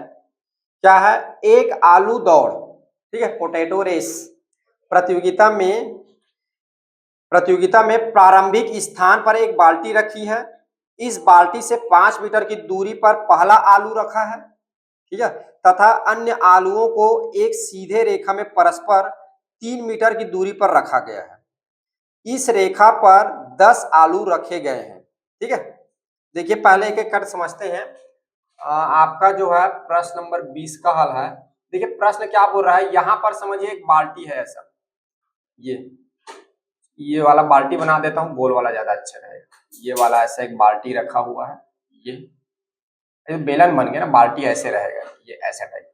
[SPEAKER 1] क्या है, एक आलू दौड़, ठीक है, पोटैटो रेस प्रतियोगिता में प्रारंभिक स्थान पर एक बाल्टी रखी है, इस बाल्टी से 5 मीटर की दूरी पर पहला आलू रखा है, ठीक है, तथा अन्य आलुओं को एक सीधे रेखा में परस्पर 3 मीटर की दूरी पर रखा गया है, इस रेखा पर 10 आलू रखे गए हैं। ठीक है, देखिए पहले एक एक कर समझते हैं। आपका जो है प्रश्न नंबर 20 का हल है। देखिए प्रश्न क्या बोल रहा है, यहां पर समझिए एक बाल्टी है, ऐसा ये वाला बाल्टी बना देता हूं, गोल वाला ज्यादा अच्छा रहेगा। ये वाला ऐसा एक बाल्टी रखा हुआ है, ये ये बेलन बन गया ना, बाल्टी ऐसे रहेगा, ये ऐसा टाइप,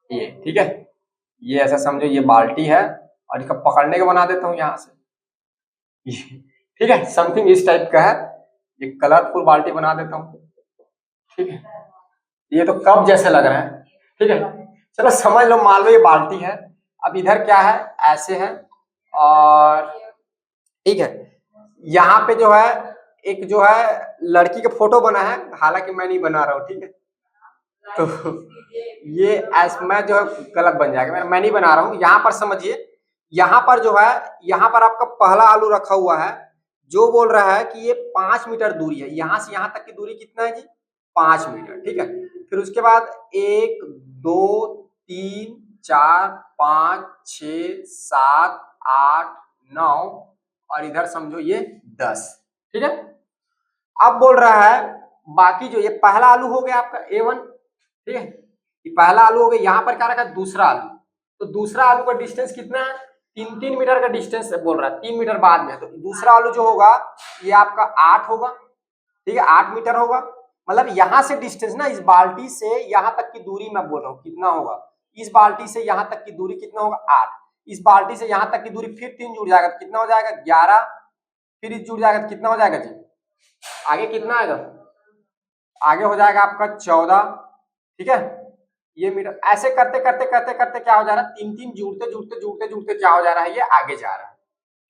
[SPEAKER 1] ये ठीक है, ये ऐसा समझो ये बाल्टी है और इसका पकड़ने का बना देता हूँ यहाँ से, ठीक है, समथिंग इस टाइप का है, ये कलरफुल बाल्टी बना देता हूँ, ठीक है, ये तो कप जैसे लग रहा है, ठीक है, चलो समझ लो, मान लो ये बाल्टी है, अब इधर क्या है, ऐसे है, और ठीक है, यहाँ पे जो है एक जो है लड़की का फोटो बना है, हालांकि मैं नहीं बना रहा हूँ, ठीक है, तो ये मैं जो है गलत बन जाएगा, मैं नहीं बना रहा हूँ, यहाँ पर समझिए, यहाँ पर जो है, यहाँ पर आपका पहला आलू रखा हुआ है, जो बोल रहा है कि ये 5 मीटर दूरी है, यहाँ से यहाँ तक की दूरी कितना है जी, 5 मीटर, ठीक है, फिर उसके बाद 1 2 3 4 5 6 7 8 9 और इधर समझो ये 10, ठीक है, अब बोल रहा है बाकी जो ये पहला आलू हो गया आपका A1, ठीक है, ये पहला आलू हो गया, यहाँ पर क्या रखा, दूसरा आलू, तो दूसरा आलू का डिस्टेंस कितना है, 3 मीटर का डिस्टेंस बोल रहा है, 3 मीटर बाद में, तो दूसरा आलू जो होगा ये आपका 8 होगा, ठीक है, 8 मीटर होगा, मतलब यहाँ से डिस्टेंस ना, इस बाल्टी से यहाँ तक की दूरी मैं बोल रहा हूँ कितना होगा, इस बाल्टी से यहाँ तक की दूरी कितना होगा, 8, इस बाल्टी से यहाँ तक की दूरी फिर 3 जुड़ जाएगा तो कितना हो जाएगा, 11, फिर इस जुड़ जाएगा तो कितना हो जाएगा जी, आगे कितना आएगा, आगे हो जाएगा आपका 14, ठीक है, ये मीटर, ऐसे करते करते करते करते क्या हो जा रहा है, 3 जुड़ते जुड़ते जुड़ते जुड़ते क्या हो जा रहा है, ये आगे जा रहा है,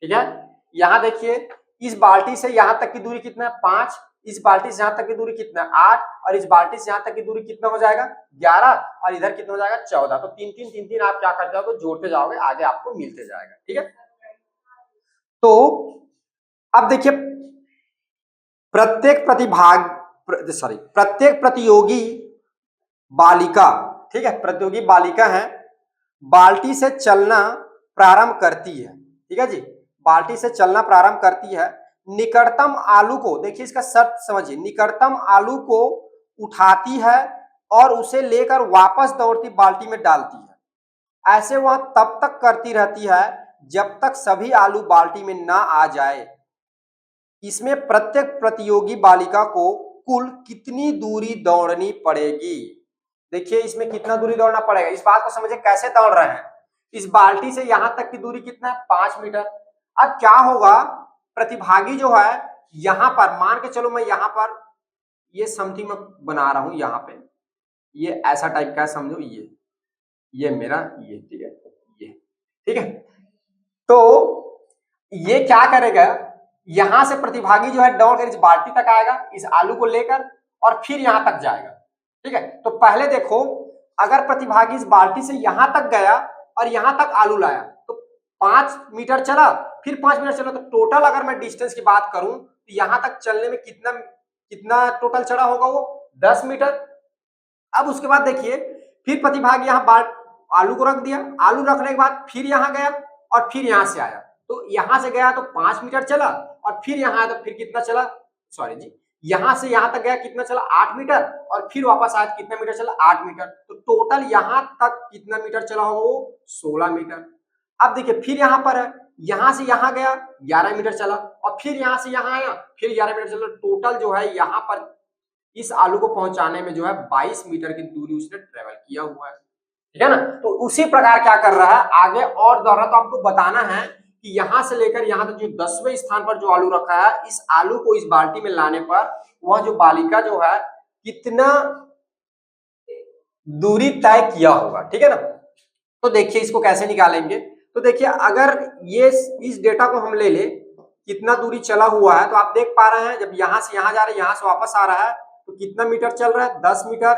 [SPEAKER 1] ठीक है, यहाँ देखिए इस बाल्टी से यहाँ तक की दूरी कितना है, 5, इस बाल्टी से यहाँ तक की दूरी कितना है, 8, और इस बाल्टी से यहाँ तक की दूरी कितना हो जाएगा, 11, और इधर कितना हो जाएगा, 14, तो 3 आप क्या करते जाओगे, जोड़ते जाओगे, आगे आपको मिलते जाएगा, ठीक है, तो अब देखिए प्रत्येक प्रत्येक प्रतियोगी बालिका, ठीक है, प्रतियोगी बालिका है, बाल्टी से चलना प्रारंभ करती है, ठीक है जी, बाल्टी से चलना प्रारंभ करती है, निकटतम आलू को, देखिए इसका शर्त समझिए, निकटतम आलू को उठाती है और उसे लेकर वापस दौड़ती बाल्टी में डालती है, ऐसे वह तब तक करती रहती है जब तक सभी आलू बाल्टी में ना आ जाए, इसमें प्रत्येक प्रतियोगी बालिका को कुल कितनी दूरी दौड़नी पड़ेगी, देखिए इसमें कितना दूरी दौड़ना पड़ेगा, इस बात को समझिए कैसे दौड़ रहे हैं, इस बाल्टी से यहां तक की दूरी कितना है, 5 मीटर, अब क्या होगा, प्रतिभागी जो है यहां पर, मान के चलो मैं यहां पर ये समथिंग मैं बना रहा हूं, यहाँ पे ये ऐसा टाइप का है, समझो ये मेरा ये, ठीक है, ये ठीक है, तो ये क्या करेगा, यहां से प्रतिभागी जो है दौड़कर इस बाल्टी तक आएगा, इस आलू को लेकर, और फिर यहां तक जाएगा, ठीक है, तो पहले देखो अगर प्रतिभागी इस बाल्टी से यहां तक गया और यहां तक आलू लाया तो 5 मीटर चला, फिर 5 मीटर चला, तो टोटल अगर मैं डिस्टेंस की बात करूं तो यहां तक चलने में कितना कितना टोटल चला होगा, वो 10 मीटर। अब उसके बाद देखिए फिर प्रतिभागी यहाँ आलू को रख दिया, आलू रखने के बाद फिर यहाँ गया और फिर यहाँ से आया, तो यहां से गया तो 5 मीटर चला, और फिर यहाँ आया तो फिर कितना चला, सॉरी जी, यहां से यहां तक गया कितना चला, 8 मीटर, और फिर वापस आया कितना मीटर चला, 8 मीटर, तो टोटल यहां तक कितना मीटर चला होगा, वो 16 मीटर। अब देखिए फिर यहाँ पर है, यहां से यहां गया 11 मीटर चला, और फिर यहां से यहां आया फिर 11 मीटर चला, टोटल जो है यहाँ पर इस आलू को पहुंचाने में जो है 22 मीटर की दूरी उसने ट्रेवल किया हुआ है, ठीक है ना, तो उसी प्रकार क्या कर रहा है आगे और दौड़ रहा, तो आपको बताना है कि यहां से लेकर यहां तक जो 10वें स्थान पर जो आलू रखा है, इस आलू को इस बाल्टी में लाने पर वह जो बालिका जो है कितना दूरी तय किया होगा, ठीक है ना, तो देखिए इसको कैसे निकालेंगे, तो देखिए अगर ये इस डेटा को हम ले ले कितना दूरी चला हुआ है, तो आप देख पा रहे हैं जब यहां से यहां जा रहा है, यहां से वापस आ रहा है तो कितना मीटर चल रहा है, 10 मीटर,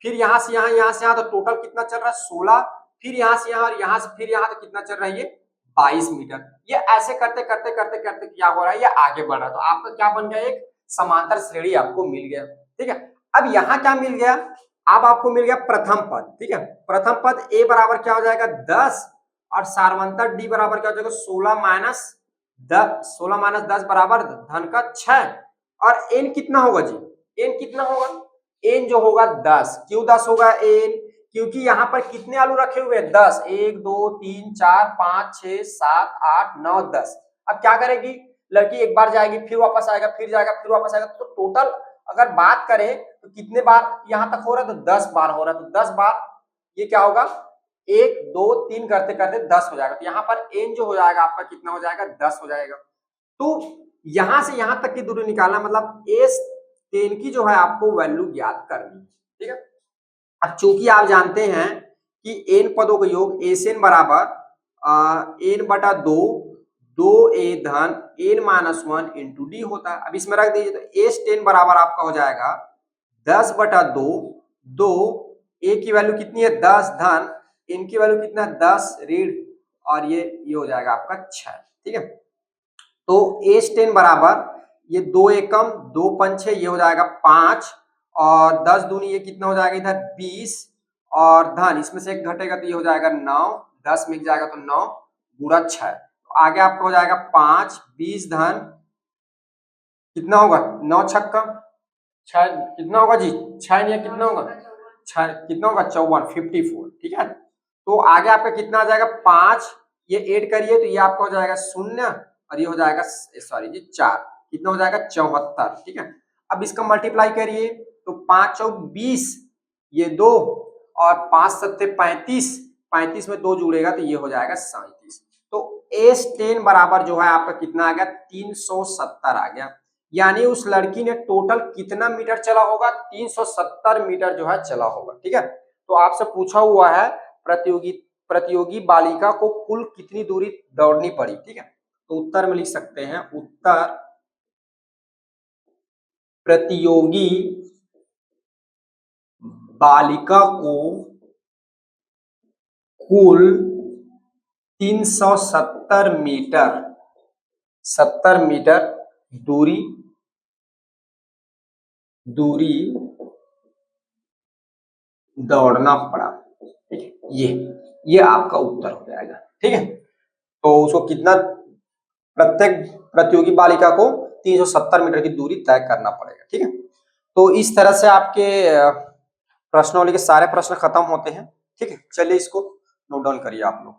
[SPEAKER 1] फिर यहां से यहां, यहां से यहां, तो टोटल कितना चल रहा है, 16, फिर यहां से यहां और यहां से फिर यहां, तो कितना चल रहा है, ये 22 मीटर। ये ऐसे करते करते करते करते क्या हो रहा है, ये आगे बढ़ रहा है, तो आपका क्या बन गया, एक समांतर श्रेणी आपको मिल गया, ठीक है। अब यहाँ क्या मिल गया, अब आपको मिल गया प्रथम पद, ठीक है, प्रथम पद ए बराबर क्या हो जाएगा 10, और सार्वंतर डी बराबर क्या हो जाएगा 16 माइनस 10 बराबर धन का 6, और एन कितना होगा जी, एन कितना होगा, एन जो होगा 10, क्यों 10 होगा एन, क्योंकि यहाँ पर कितने आलू रखे हुए हैं, 10, 1 2 3 4 5 6 7 8 9 10। अब क्या करेगी लड़की, एक बार जाएगी फिर वापस आएगा, फिर जाएगा फिर वापस आएगा, तो टोटल अगर बात करें तो कितने बार यहाँ तक हो रहा है, तो 10 बार हो रहा है, तो 10 बार ये क्या होगा, 1 2 3 करते करते 10 हो जाएगा। तो यहाँ पर n जो हो जाएगा आपका कितना हो जाएगा, 10 हो जाएगा। तो यहां से यहां तक की दूरी निकालना, मतलब S10 की जो है आपको वैल्यू ज्ञात करनी है, ठीक है। अब चूंकि आप जानते हैं कि n पदों का योग SN बराबर n बटा 2 2a धन n माइनस 1 इंटू डी होता है। अब इसमें रख दीजिए, तो S10 बराबर आपका हो जाएगा 10 बटा 2 2 a की वैल्यू कितनी है 10 धन n की वैल्यू कितना है 10 रीड, और ये हो जाएगा आपका 6, ठीक है। तो S10 बराबर ये 2 एकम 2 पंच है, ये हो जाएगा 5, और 10 दूनी ये कितना हो जाएगा इधर 20, और धन इसमें से एक घटेगा तो ये हो जाएगा 9, 10 मिल जाएगा तो 9 गुणा 6। तो आगे आपका हो जाएगा 5 20 धन कितना होगा 9 छक्का 6, कितना होगा जी 6 नहीं कितना होगा 6, कितना होगा 54 54, ठीक है। तो आगे आपका कितना आ जाएगा 5, ये ऐड करिए तो ये आपका हो जाएगा 0, और ये हो जाएगा सॉरी जी 4, कितना हो जाएगा 74, ठीक है। अब इसका मल्टीप्लाई करिए तो 5 चौक 20, ये 2, और 5 सत्ते 35, 35 में 2 जुड़ेगा तो ये हो जाएगा 37। तो S10 बराबर जो है आपका कितना आ गया 370 आ गया। यानी उस लड़की ने टोटल कितना मीटर चला होगा, 370 मीटर जो है चला होगा, ठीक है। तो आपसे पूछा हुआ है प्रतियोगी बालिका को कुल कितनी दूरी दौड़नी पड़ी, ठीक है। तो उत्तर में लिख सकते हैं, उत्तर प्रतियोगी बालिका को कुल 370 मीटर 70 मीटर दूरी दौड़ना पड़ा, ठीक है। ये आपका उत्तर हो जाएगा, ठीक है। तो उसको कितना, प्रत्येक प्रतियोगी बालिका को 370 मीटर की दूरी तय करना पड़ेगा, ठीक है। तो इस तरह से आपके प्रश्नावली के सारे प्रश्न खत्म होते हैं, ठीक है। चलिए इसको नोट डाउन करिए आप लोग।